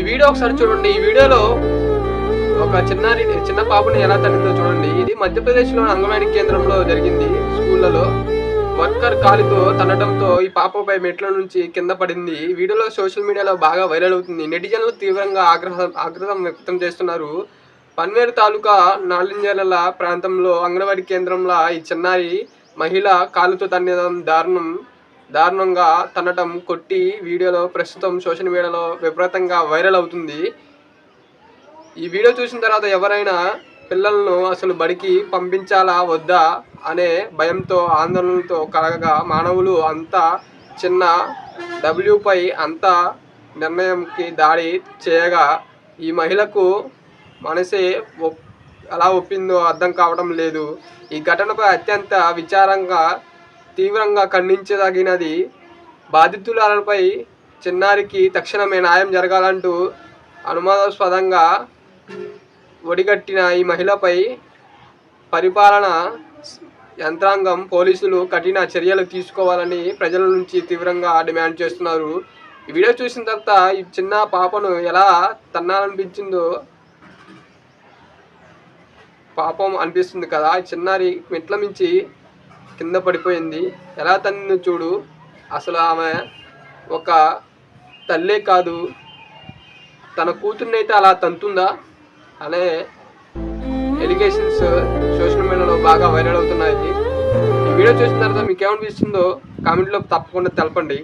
ఈ వీడియో ఒకసారి చూడండి. ఈ వీడియోలో ఒక చిన్న పాపని ఎలా తల్లిందో చూడండి. ఇది మధ్యప్రదేశ్లోని అంగన్వాడీ కేంద్రంలో జరిగింది. స్కూళ్లలో వర్కర్ కాలితో తన్నడంతో ఈ పాపపై మెట్ల నుంచి కింద పడింది. వీడియోలో సోషల్ మీడియాలో బాగా వైరల్ అవుతుంది. నెటిజన్లు తీవ్రంగా ఆగ్రహం వ్యక్తం చేస్తున్నారు. పన్వేరు తాలూకా నాలింజల ప్రాంతంలో అంగన్వాడీ కేంద్రంలో ఈ చిన్నారి మహిళ కాలుతో తన్నడం దారుణంగా తన్నటం కొట్టి వీడియోలో ప్రస్తుతం సోషల్ మీడియాలో విపరీతంగా వైరల్ అవుతుంది. ఈ వీడియో చూసిన తర్వాత ఎవరైనా పిల్లలను అసలు బడికి పంపించాలా వద్దా అనే భయంతో ఆందోళనలతో కలగగా మానవులు అంతా చిన్న డబ్ల్యూపై అంత నిర్ణయంకి దాడి చేయగా ఈ మహిళకు మనసే ఎలా ఒప్పిందో అర్థం కావడం లేదు. ఈ ఘటనపై అత్యంత తీవ్రంగా ఖండించదగినది. బాధితులపై చిన్నారికి తక్షణమే న్యాయం జరగాలంటూ అనుమానాస్పదంగా ఒడిగట్టిన ఈ మహిళపై పరిపాలన యంత్రాంగం పోలీసులు కఠిన చర్యలు తీసుకోవాలని ప్రజల నుంచి తీవ్రంగా డిమాండ్ చేస్తున్నారు. ఈ వీడియో చూసిన తర్వాత ఈ చిన్న పాపను ఎలా తన్నాలనిపించిందో పాపం అనిపిస్తుంది కదా. చిన్నారి మెట్ల మించి కింద పడిపోయింది. ఎలా తన్నిందో చూడు. అసలు ఆమె ఒక తల్లే కాదు, తన కూతుర్నైతే అలా తంతుందా అనే ఎలిగేషన్స్ సోషల్ మీడియాలో బాగా వైరల్ అవుతున్నాయి. ఈ వీడియో చూసిన తర్వాత మీకు ఏమనిపిస్తుందో కామెంట్లో తప్పకుండా తెలపండి.